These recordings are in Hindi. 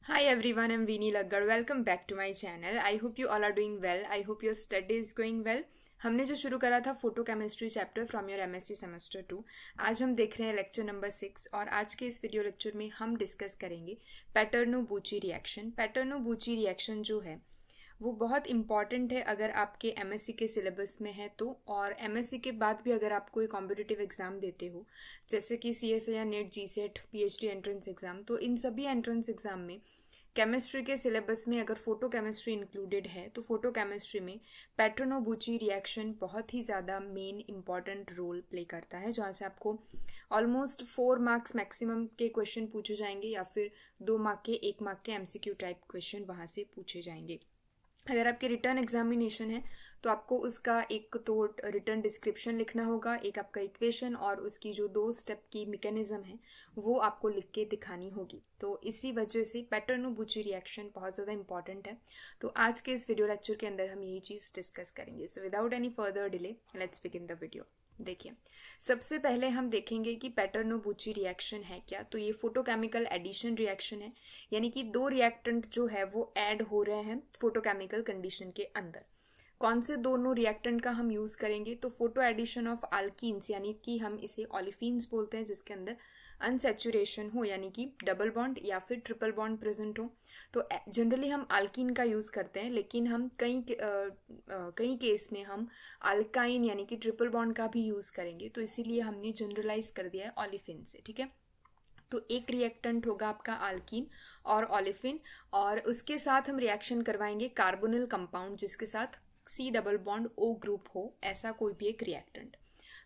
Hi everyone, I'm Veeni Laggad. Welcome back to my channel. I hope you all are doing well. I hope your study is going well. हमने जो शुरू करा था photo chemistry chapter from your MSc semester 2, आज हम देख रहे हैं लेक्चर नंबर 6 और आज के इस वीडियो लेक्चर में हम डिस्कस करेंगे पैटर्नो-बुची रिएक्शन। पैटर्नो-बुची रिएक्शन जो है वो बहुत इंपॉर्टेंट है अगर आपके एमएससी के सिलेबस में है तो, और एमएससी के बाद भी अगर आप कोई कॉम्पिटिटिव एग्जाम देते हो जैसे कि सीएसए या net, GSAT, PhD entrance exam, तो इन सभी एंट्रेंस एग्जाम में केमिस्ट्री के सिलेबस में अगर फोटो केमिस्ट्री इंक्लूडेड है तो फोटो केमिस्ट्री में पैटर्नो-बुची रिएक्शन बहुत ही ज़्यादा मेन इंपॉर्टेंट रोल प्ले करता है, जहाँ से आपको ऑलमोस्ट 4 मार्क्स मैक्सिमम के क्वेश्चन पूछे जाएंगे या फिर 2 मार्क के 1 मार्क के एमसीक्यू टाइप क्वेश्चन वहाँ से पूछे जाएंगे। अगर आपके रिटर्न एग्जामिनेशन है तो आपको उसका एक तो रिटर्न डिस्क्रिप्शन लिखना होगा, एक आपका इक्वेशन और उसकी जो 2 स्टेप की मैकेनिज्म है वो आपको लिख के दिखानी होगी। तो इसी वजह से पैटर्नो-बुची रिएक्शन बहुत ज़्यादा इंपॉर्टेंट है। तो आज के इस वीडियो लेक्चर के अंदर हम यही चीज़ डिस्कस करेंगे। So without any further delay let's begin the video. देखिए, सबसे पहले हम देखेंगे कि पैटर्नो-बुची रिएक्शन है क्या। तो ये फोटोकेमिकल एडिशन रिएक्शन है, यानी कि 2 रिएक्टेंट जो है वो ऐड हो रहे हैं फोटोकेमिकल कंडीशन के अंदर। कौन से दोनों रिएक्टेंट का हम यूज़ करेंगे? तो फोटो एडिशन ऑफ अल्कीन्स, यानी कि हम इसे ओलेफिन्स बोलते हैं, जिसके अंदर अनसैचुरेशन हो यानी कि डबल बॉन्ड या फिर ट्रिपल बॉन्ड प्रेजेंट हो। तो जनरली हम अल्कीन का यूज़ करते हैं, लेकिन हम कई केस में हम अल्काइन यानी कि ट्रिपल बॉन्ड का भी यूज़ करेंगे, तो इसीलिए हमने जनरलाइज कर दिया है ओलेफिन से। ठीक है, तो एक रिएक्टेंट होगा आपका अल्कीन और ओलेफिन, और उसके साथ हम रिएक्शन करवाएंगे कार्बोनिल कंपाउंड जिसके साथ C double bond O group हो, ऐसा कोई भी एक रिएक्टेंट।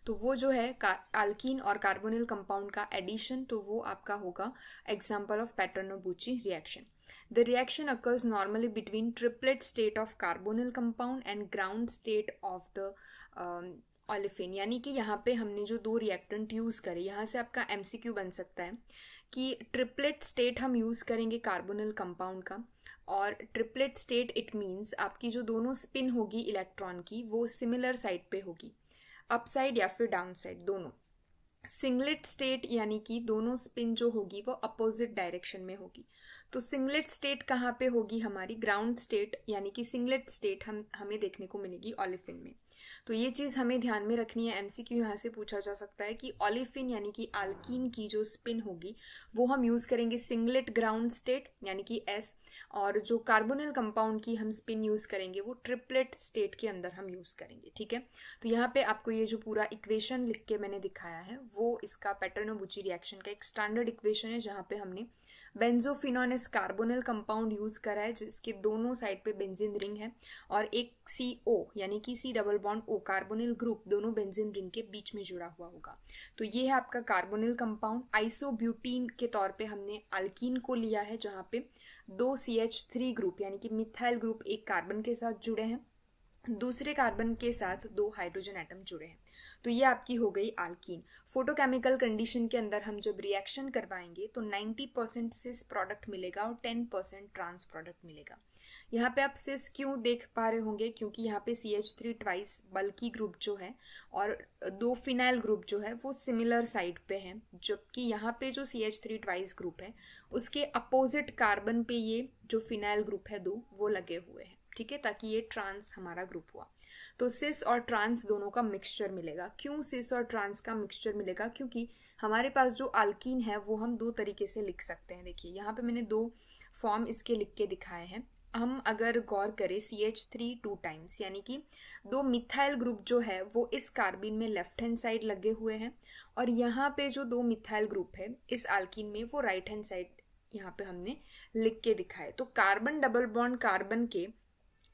तो वो जो है अल्कीन और कार्बोनिल कंपाउंड का एडिशन, तो वो आपका होगा example of Paterno Buchi reaction. The reaction occurs normally between triplet state of carbonyl compound and ground state of the olefin, यानी कि यहाँ पे हमने जो 2 रिएक्टेंट यूज़ करे, यहाँ से आपका एमसीक्यू बन सकता है कि ट्रिपलेट स्टेट हम यूज़ करेंगे कार्बोनिल कंपाउंड का, और ट्रिपलेट स्टेट इट मीन्स आपकी जो दोनों स्पिन होगी इलेक्ट्रॉन की वो सिमिलर साइड पे होगी, अप साइड या फिर डाउन साइड दोनों। सिंगलेट स्टेट यानी कि दोनों स्पिन जो होगी वो अपोजिट डायरेक्शन में होगी। तो सिंगलेट स्टेट कहाँ पे होगी? हमारी ग्राउंड स्टेट, यानी कि सिंगलेट स्टेट हमें देखने को मिलेगी ओलेफिन में। तो ये चीज़ हमें ध्यान में रखनी है, एमसीक्यू यहाँ से पूछा जा सकता है कि ओलेफिन यानी कि अल्कीन की जो स्पिन होगी वो हम यूज़ करेंगे सिंगलेट ग्राउंड स्टेट यानी कि S, और जो कार्बोनिल कंपाउंड की हम स्पिन यूज़ करेंगे वो ट्रिपलेट स्टेट के अंदर हम यूज़ करेंगे। ठीक है, तो यहाँ पे आपको ये जो पूरा इक्वेशन लिख के मैंने दिखाया है वो इसका पैटर्नो-बुची रिएक्शन का एक स्टैंडर्ड इक्वेशन है, जहाँ पे हमने बेंजोफिनोन कार्बोनिल कंपाउंड यूज़ करा है जिसके दोनों साइड पे बेंजीन रिंग है, और एक CO यानी कि C double bond O carbonyl group दोनों बेंजीन रिंग के बीच में जुड़ा हुआ होगा। तो ये है आपका कार्बोनिल कंपाउंड। आइसोब्यूटीन के तौर पे हमने अल्कीन को लिया है, जहाँ पे 2 CH3 ग्रुप यानी कि मिथाइल ग्रुप एक कार्बन के साथ जुड़े हैं, दूसरे कार्बन के साथ 2 हाइड्रोजन एटम जुड़े हैं। तो ये आपकी हो गई अल्कीन। फोटोकेमिकल कंडीशन के अंदर हम जब रिएक्शन करवाएंगे तो 90% सिस प्रोडक्ट मिलेगा और 10% ट्रांस प्रोडक्ट मिलेगा। यहाँ पे आप सिस क्यों देख पा रहे होंगे? क्योंकि यहाँ पे CH3 ट्वाइस बल्की ग्रुप जो है और 2 फिनाइल ग्रुप जो है वो सिमिलर साइड पे हैं, जबकि यहाँ पे जो CH3 ट्वाइस ग्रुप है उसके अपोजिट कार्बन पे ये जो फिनाइल ग्रुप है 2 वो लगे हुए हैं। ठीक है, ताकि ये ट्रांस हमारा ग्रुप हुआ। तो सिस और ट्रांस दोनों का मिक्सचर मिलेगा। क्यों सिस और ट्रांस का मिक्सचर मिलेगा? क्योंकि हमारे पास जो अल्कीन है वो हम 2 तरीके से लिख सकते हैं। देखिए, यहाँ पे मैंने 2 फॉर्म इसके लिख के दिखाए हैं। हम अगर गौर करें CH3 2 टाइम्स, यानी कि 2 मिथाइल ग्रुप जो है वो इस कार्बिन में लेफ्ट हैंड साइड लगे हुए हैं, और यहाँ पे जो 2 मिथाइल ग्रुप है इस अल्कीन में वो राइट हैंड साइड यहाँ पे हमने लिख के दिखाए। तो कार्बन डबल बॉन्ड कार्बन के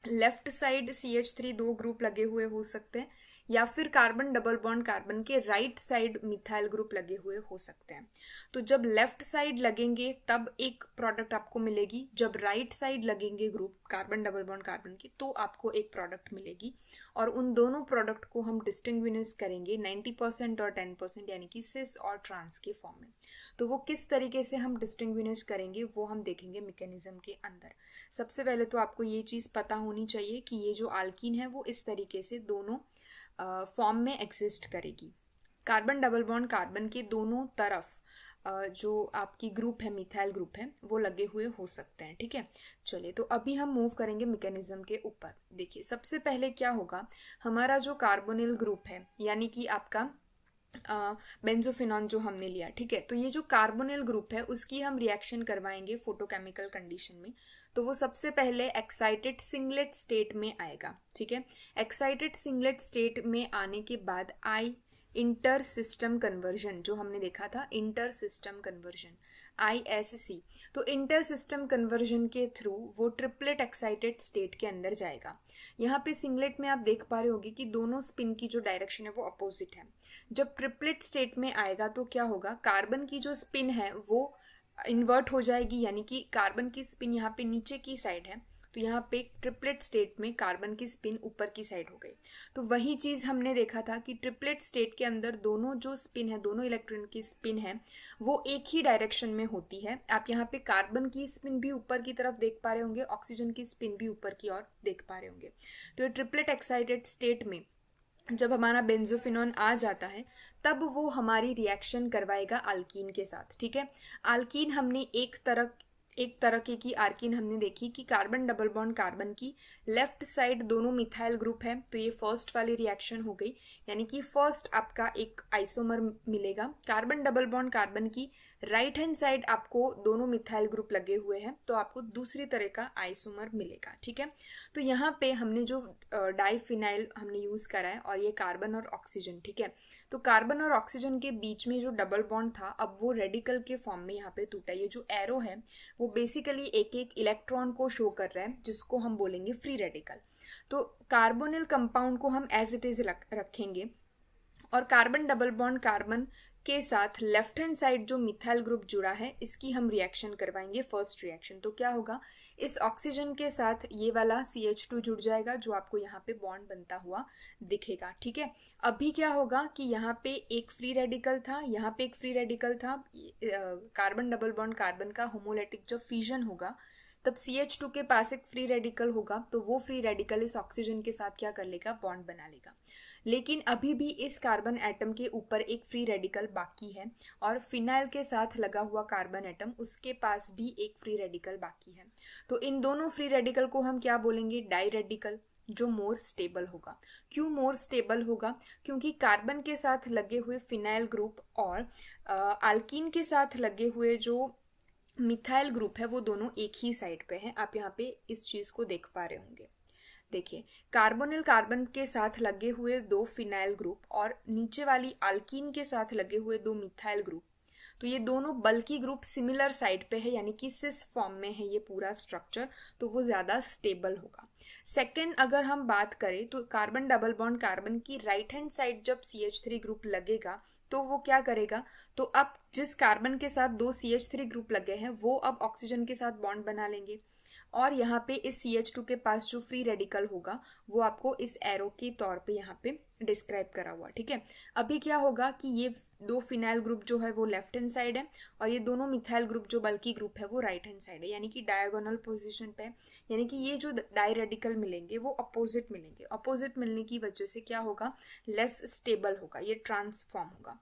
लेफ्ट साइड CH3 2 ग्रुप लगे हुए हो सकते हैं, या फिर कार्बन डबल बॉन्ड कार्बन के राइट साइड मिथाइल ग्रुप लगे हुए हो सकते हैं। तो जब लेफ्ट साइड लगेंगे तब एक प्रोडक्ट आपको मिलेगी, जब राइट साइड लगेंगे group carbon double bond carbon के तो आपको एक प्रोडक्ट मिलेगी, और उन दोनों प्रोडक्ट को हम डिस्टिंग्विश करेंगे 90% और 10% यानी कि सिस और ट्रांस के फॉर्म में। तो वो किस तरीके से हम डिस्टिंग्विश करेंगे वो हम देखेंगे मैकेनिज्म के अंदर। सबसे पहले तो आपको ये चीज़ पता होनी चाहिए कि ये जो अल्कीन है वो इस तरीके से दोनों फॉर्म में एग्जिस्ट करेगी। कार्बन डबल बॉन्ड कार्बन के दोनों तरफ जो आपकी ग्रुप है, मिथाइल ग्रुप है, वो लगे हुए हो सकते हैं। ठीक है, चलिए तो अभी हम मूव करेंगे मैकेनिज्म के ऊपर। देखिए सबसे पहले क्या होगा, हमारा जो कार्बोनिल ग्रुप है यानी कि आपका बेंजोफिनॉन जो हमने लिया, ठीक है, तो ये जो कार्बोनिल ग्रुप है उसकी हम रिएक्शन करवाएंगे फोटोकेमिकल कंडीशन में। तो वो सबसे पहले एक्साइटेड सिंगलेट स्टेट में आएगा। ठीक है, एक्साइटेड सिंगलेट स्टेट में आने के बाद इंटर सिस्टम कन्वर्जन, जो हमने देखा था इंटर सिस्टम कन्वर्जन ISC, तो इंटर सिस्टम कन्वर्जन के थ्रू वो ट्रिपलेट एक्साइटेड स्टेट के अंदर जाएगा। यहाँ पे सिंगलेट में आप देख पा रहे होगे कि दोनों स्पिन की जो डायरेक्शन है वो अपोजिट है। जब ट्रिपलेट स्टेट में आएगा तो क्या होगा, कार्बन की जो स्पिन है वो इन्वर्ट हो जाएगी, यानी कि कार्बन की स्पिन यहाँ पे नीचे की साइड है, तो यहाँ पे ट्रिपलेट स्टेट में कार्बन की स्पिन ऊपर की साइड हो गई। तो वही चीज़ हमने देखा था कि ट्रिपलेट स्टेट के अंदर दोनों जो स्पिन है, दोनों इलेक्ट्रॉन की स्पिन है वो एक ही डायरेक्शन में होती है। आप यहाँ पे कार्बन की स्पिन भी ऊपर की तरफ देख पा रहे होंगे, ऑक्सीजन की स्पिन भी ऊपर की ओर देख पा रहे होंगे। तो ये ट्रिपलेट एक्साइटेड स्टेट में जब हमारा बेंजोफिनॉन आ जाता है तब वो हमारी रिएक्शन करवाएगा अल्कीन के साथ। ठीक है, अल्कीन हमने एक तरह की आर्किन हमने देखी कि कार्बन डबल बॉन्ड कार्बन की लेफ्ट साइड दोनों मिथाइल ग्रुप है, तो ये फर्स्ट वाली रिएक्शन हो गई, यानी कि फर्स्ट आपका एक आइसोमर मिलेगा। कार्बन डबल बॉन्ड कार्बन की राइट हैंड साइड आपको दोनों मिथाइल ग्रुप लगे हुए हैं, तो आपको दूसरी तरह का आइसोमर मिलेगा। ठीक है, तो यहाँ पे हमने जो डाइफिनाइल हमने यूज करा है और ये कार्बन और ऑक्सीजन। ठीक है, तो कार्बन और ऑक्सीजन के बीच में जो डबल बॉन्ड था अब वो रेडिकल के फॉर्म में यहाँ पे टूटा। ये जो एरो है वो बेसिकली एक एक इलेक्ट्रॉन को शो कर रहा है, जिसको हम बोलेंगे फ्री रेडिकल। तो कार्बोनिल कंपाउंड को हम एज इट इज रखेंगे और कार्बन डबल बॉन्ड कार्बन के साथ लेफ्ट हैंड साइड जो मिथाइल ग्रुप जुड़ा है इसकी हम रिएक्शन करवाएंगे, फर्स्ट रिएक्शन। तो क्या होगा, इस ऑक्सीजन के साथ ये वाला CH2 जुड़ जाएगा जो आपको यहाँ पे बॉन्ड बनता हुआ दिखेगा। ठीक है, अभी क्या होगा कि यहाँ पे एक फ्री रेडिकल था, यहाँ पे एक फ्री रेडिकल था, कार्बन डबल बॉन्ड कार्बन का होमोलेटिक जब फ्यूजन होगा तब CH2 के पास एक फ्री रेडिकल होगा, तो वो फ्री रेडिकल इस ऑक्सीजन के साथ क्या कर लेगा, बॉन्ड बना लेगा। लेकिन अभी भी इस कार्बन एटम के ऊपर एक फ्री रेडिकल बाकी है और फिनाइल के साथ लगा हुआ कार्बन एटम उसके पास भी एक फ्री रेडिकल बाकी है। तो इन दोनों फ्री रेडिकल को हम क्या बोलेंगे, डाई रेडिकल, जो मोर स्टेबल होगा। क्यों मोर स्टेबल होगा, क्योंकि कार्बन के साथ लगे हुए फिनाइल ग्रुप और अल्कीन के साथ लगे हुए जो मिथाइल ग्रुप है वो दोनों एक ही साइड पे हैं। आप यहाँ पे इस चीज को देख पा रहे होंगे। देखिए, कार्बोनिल कार्बन के साथ लगे हुए दो फिनाइल ग्रुप और नीचे वाली अल्कीन के साथ लगे हुए दो मिथाइल ग्रुप, तो ये दोनों बल्कि ग्रुप सिमिलर साइड पे है, यानी कि सिस फॉर्म में है ये पूरा स्ट्रक्चर, तो वो ज्यादा स्टेबल होगा। सेकंड, अगर हम बात करें तो कार्बन डबल बॉन्ड कार्बन की राइट हैंड साइड जब CH3 ग्रुप लगेगा तो वो क्या करेगा, तो अब जिस कार्बन के साथ दो CH3 ग्रुप लगे हैं वो अब ऑक्सीजन के साथ बॉन्ड बना लेंगे और यहाँ पे इस CH2 के पास जो फ्री रेडिकल होगा वो आपको इस एरो के तौर पे यहाँ पे डिस्क्राइब करा हुआ। ठीक है, अभी क्या होगा कि ये दो फिनाइल ग्रुप जो है वो लेफ्ट हैंड साइड है और ये दोनों मिथाइल ग्रुप जो बल्कि ग्रुप है वो राइट हैंड साइड है, यानी कि डायगोनल पोजीशन पे, यानी कि ये जो डाई रेडिकल मिलेंगे वो अपोजिट मिलेंगे। अपोजिट मिलने की वजह से क्या होगा, लेस स्टेबल होगा, ये ट्रांसफॉर्म होगा।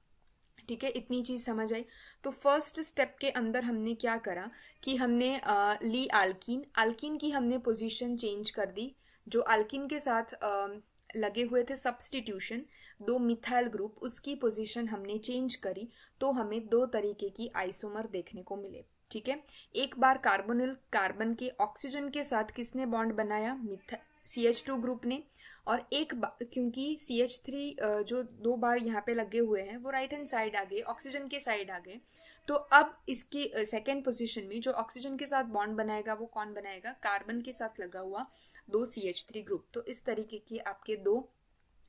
ठीक है, इतनी चीज समझ आई। तो फर्स्ट स्टेप के अंदर हमने क्या करा कि हमने ली अल्कीन की हमने पोजीशन चेंज कर दी। जो अल्कीन के साथ लगे हुए थे सब्स्टिट्यूशन दो मिथाइल ग्रुप, उसकी पोजीशन हमने चेंज करी तो हमें दो तरीके की आइसोमर देखने को मिले। ठीक है, एक बार कार्बोनिल कार्बन के ऑक्सीजन के साथ किसने बॉन्ड बनाया, CH2 ग्रुप ने, और एक बार क्योंकि CH3 जो दो बार यहाँ पे लगे हुए हैं वो राइट हैंड साइड आ गए, ऑक्सीजन के साइड आ गए, तो अब इसकी सेकेंड पोजीशन में जो ऑक्सीजन के साथ बॉन्ड बनाएगा वो कौन बनाएगा, कार्बन के साथ लगा हुआ दो CH3 ग्रुप। तो इस तरीके के आपके दो,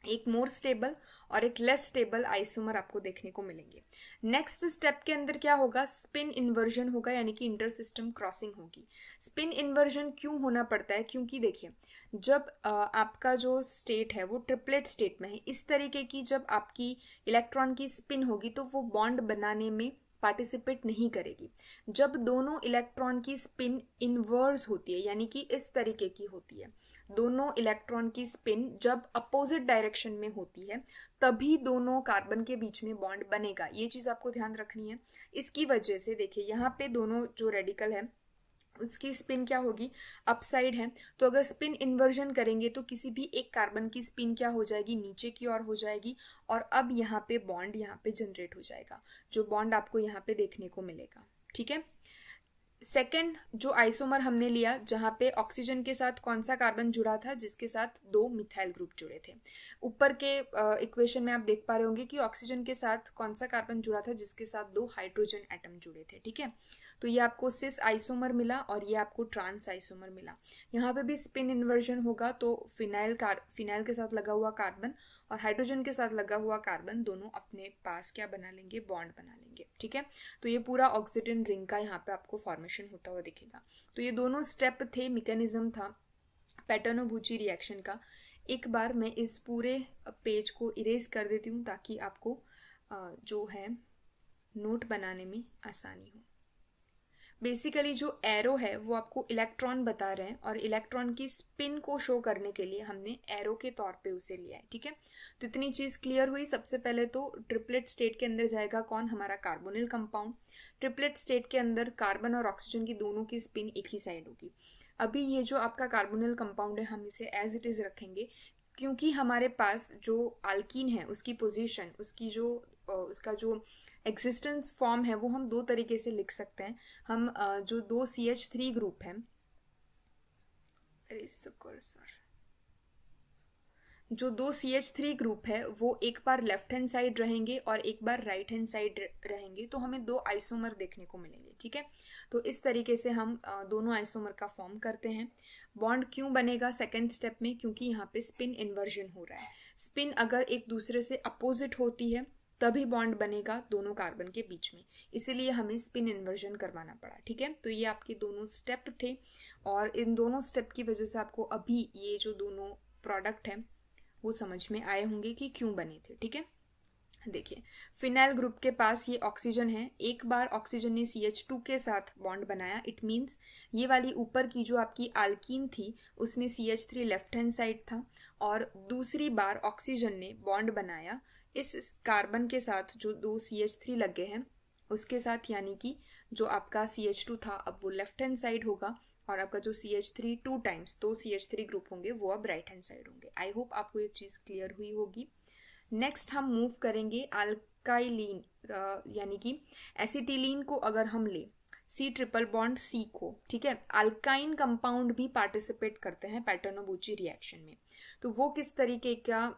एक मोर स्टेबल और एक लेस स्टेबल आइसोमर आपको देखने को मिलेंगे। नेक्स्ट स्टेप के अंदर क्या होगा, स्पिन इन्वर्जन होगा, यानी कि इंटर सिस्टम क्रॉसिंग होगी। स्पिन इन्वर्जन क्यों होना पड़ता है, क्योंकि देखिए जब आपका जो स्टेट है वो ट्रिपलेट स्टेट में है, इस तरीके की जब आपकी इलेक्ट्रॉन की स्पिन होगी तो वो बॉन्ड बनाने में पार्टिसिपेट नहीं करेगी। जब दोनों इलेक्ट्रॉन की स्पिन इनवर्स होती है, यानी कि इस तरीके की होती है, दोनों इलेक्ट्रॉन की स्पिन जब अपोजिट डायरेक्शन में होती है, तभी दोनों कार्बन के बीच में बॉन्ड बनेगा। ये चीज़ आपको ध्यान रखनी है। इसकी वजह से देखिए यहाँ पे दोनों जो रेडिकल है उसकी स्पिन क्या होगी, अपसाइड है। तो अगर स्पिन इन्वर्जन करेंगे तो किसी भी एक कार्बन की स्पिन क्या हो जाएगी, नीचे की ओर हो जाएगी, और अब यहाँ पे बॉन्ड यहाँ पे जनरेट हो जाएगा, जो बॉन्ड आपको यहाँ पे देखने को मिलेगा। ठीक है। सेकेंड जो आइसोमर हमने लिया, जहाँ पे ऑक्सीजन के साथ कौन सा कार्बन जुड़ा था, जिसके साथ 2 मिथाइल ग्रुप जुड़े थे। ऊपर के इक्वेशन में आप देख पा रहे होंगे कि ऑक्सीजन के साथ कौन सा कार्बन जुड़ा था, जिसके साथ 2 हाइड्रोजन एटम जुड़े थे। ठीक है। तो ये आपको सिस आइसोमर मिला और ये आपको ट्रांस आइसोमर मिला। यहाँ पे भी स्पिन इन्वर्जन होगा, तो फिनाइल के साथ लगा हुआ कार्बन और हाइड्रोजन के साथ लगा हुआ कार्बन दोनों अपने पास क्या बना लेंगे, बॉन्ड बना लेंगे। ठीक है। तो ये पूरा ऑक्सीजन रिंग का यहाँ पे आपको फॉर्मेशन होता हुआ दिखेगा। तो ये दोनों स्टेप थे, मैकेनिज्म था पैटर्नो-बुची रिएक्शन का। एक बार मैं इस पूरे पेज को इरेज कर देती हूँ ताकि आपको जो है नोट बनाने में आसानी हो। बेसिकली जो एरो है वो आपको इलेक्ट्रॉन बता रहे हैं, और इलेक्ट्रॉन की स्पिन को शो करने के लिए हमने एरो के तौर पे उसे लिया है। ठीक है। तो इतनी चीज़ क्लियर हुई। सबसे पहले तो ट्रिपलेट स्टेट के अंदर जाएगा कौन, हमारा कार्बोनिल कंपाउंड। ट्रिपलेट स्टेट के अंदर कार्बन और ऑक्सीजन की दोनों की स्पिन एक ही साइड होगी। अभी ये जो आपका कार्बोनिल कंपाउंड है, हम इसे एज इट इज़ रखेंगे, क्योंकि हमारे पास जो अल्कीन है उसकी पोजीशन, उसका जो एग्जिस्टेंस फॉर्म है वो हम 2 तरीके से लिख सकते हैं। हम जो 2 CH3 ग्रुप है, जो 2 CH3 ग्रुप है वो एक बार लेफ्ट हैंड साइड रहेंगे और एक बार राइट हैंड साइड रहेंगे, तो हमें 2 आइसोमर देखने को मिलेंगे। ठीक है। तो इस तरीके से हम दोनों आइसोमर का फॉर्म करते हैं। बॉन्ड क्यों बनेगा सेकेंड स्टेप में, क्योंकि यहाँ पे स्पिन इन्वर्जन हो रहा है। स्पिन अगर एक दूसरे से अपोजिट होती है तभी बॉन्ड बनेगा दोनों कार्बन के बीच में, इसीलिए हमें स्पिन इन्वर्जन करवाना पड़ा। ठीक है। तो ये आपके दोनों स्टेप थे, और इन दोनों स्टेप की वजह से आपको अभी ये जो दोनों प्रोडक्ट हैं वो समझ में आए होंगे कि क्यों बने थे। ठीक है। देखिए फिनाइल ग्रुप के पास ये ऑक्सीजन है। एक बार ऑक्सीजन ने CH2 के साथ बॉन्ड बनाया, इट मीन्स ये वाली ऊपर की जो आपकी अल्कीन थी उसमें CH3 लेफ्ट हैंड साइड था, और दूसरी बार ऑक्सीजन ने बॉन्ड बनाया इस कार्बन के साथ जो 2 CH3 लगे हैं उसके साथ, यानी कि जो आपका CH2 था अब वो लेफ्ट हैंड साइड होगा, और आपका जो CH3 2 टाइम्स 2 CH3 ग्रुप होंगे वो अब राइट हैंड साइड होंगे। आई होप आपको ये चीज़ क्लियर हुई होगी। नेक्स्ट हम मूव करेंगे अल्काइलिन, यानी कि एसिटिलीन को अगर हम ले C ट्रिपल बॉन्ड C को, ठीक है, अल्काइन कंपाउंड भी पार्टिसिपेट करते हैं पैटर्नो-बुची रिएक्शन में, तो वो किस तरीके का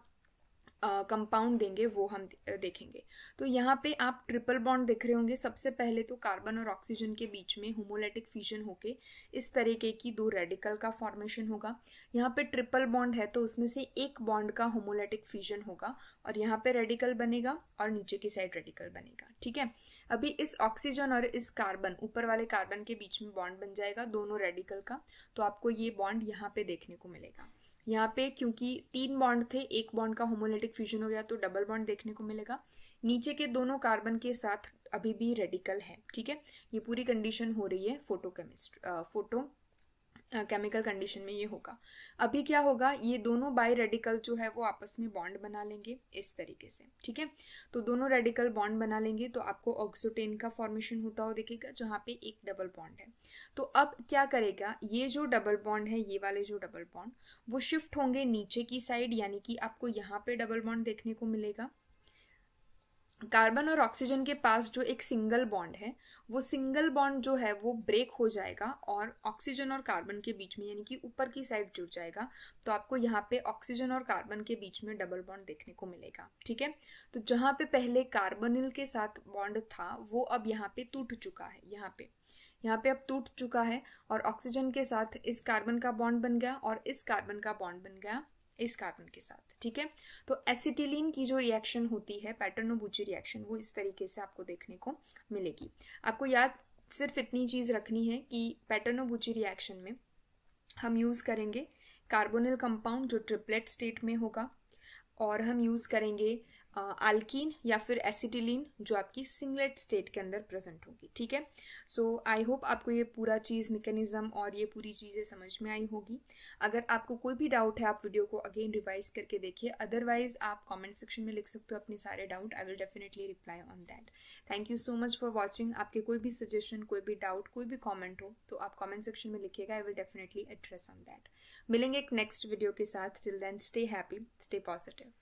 कंपाउंड देंगे वो हम देखेंगे। तो यहाँ पे आप ट्रिपल बॉन्ड देख रहे होंगे। सबसे पहले तो कार्बन और ऑक्सीजन के बीच में होमोलेटिक फ्यूजन होके इस तरीके की 2 रेडिकल का फॉर्मेशन होगा। यहाँ पे ट्रिपल बॉन्ड है तो उसमें से एक बॉन्ड का होमोलेटिक फ्यूजन होगा और यहाँ पे रेडिकल बनेगा और नीचे की साइड रेडिकल बनेगा। ठीक है। अभी इस ऑक्सीजन और इस कार्बन, ऊपर वाले कार्बन के बीच में बॉन्ड बन जाएगा दोनों रेडिकल का, तो आपको ये बॉन्ड यहाँ पे देखने को मिलेगा। यहाँ पे क्योंकि 3 बॉन्ड थे, एक बॉन्ड का होमोलेटिक फ्यूजन हो गया तो डबल बॉन्ड देखने को मिलेगा। नीचे के दोनों कार्बन के साथ अभी भी रेडिकल है। ठीक है। ये पूरी कंडीशन हो रही है फोटो केमिकल कंडीशन में ये होगा। अभी क्या होगा, ये दोनों बाई रेडिकल जो है वो आपस में बॉन्ड बना लेंगे इस तरीके से। ठीक है। तो दोनों रेडिकल बॉन्ड बना लेंगे तो आपको ऑक्सीटेन का फॉर्मेशन होता हुआ दिखेगा जहाँ पे एक डबल बॉन्ड है। तो अब क्या करेगा, ये जो डबल बॉन्ड है, ये वाले जो डबल बॉन्ड वो शिफ्ट होंगे नीचे की साइड, यानी कि आपको यहाँ पे डबल बॉन्ड देखने को मिलेगा। कार्बन और ऑक्सीजन के पास जो एक सिंगल बॉन्ड है, वो सिंगल बॉन्ड जो है वो ब्रेक हो जाएगा और ऑक्सीजन और कार्बन के बीच में, यानी कि ऊपर की साइड जुड़ जाएगा, तो आपको यहाँ पे ऑक्सीजन और कार्बन के बीच में डबल बॉन्ड देखने को मिलेगा। ठीक है। तो जहाँ पे पहले कार्बोनिल के साथ बॉन्ड था वो अब यहाँ पे टूट चुका है, यहाँ पे अब टूट चुका है, और ऑक्सीजन के साथ इस कार्बन का बॉन्ड बन गया और इस कार्बन का बॉन्ड बन गया इस कार्बन के साथ। ठीक है। तो एसिटिलीन की जो रिएक्शन होती है, पैटर्नो-बुची रिएक्शन, वो इस तरीके से आपको देखने को मिलेगी। आपको याद सिर्फ इतनी चीज़ रखनी है कि पैटर्नो-बुची रिएक्शन में हम यूज़ करेंगे कार्बोनिल कंपाउंड जो ट्रिपलेट स्टेट में होगा, और हम यूज़ करेंगे अल्कीन या फिर एसिटिलीन जो आपकी सिंगलेट स्टेट के अंदर प्रेजेंट होगी, ठीक है। सो आई होप आपको ये पूरा चीज़ मैकेनिज्म और ये पूरी चीज़ें समझ में आई होगी। अगर आपको कोई भी डाउट है आप वीडियो को अगेन रिवाइज करके देखिए, अदरवाइज आप कमेंट सेक्शन में लिख सकते हो अपने सारे doubt, I will definitely reply on that. Thank you so much for watching. आपके कोई भी सजेशन, कोई भी डाउट, कोई भी कॉमेंट हो तो आप कॉमेंट सेक्शन में लिखिएगा, I will definitely address on that. मिलेंगे एक नेक्स्ट वीडियो के साथ। Till then stay happy, stay positive.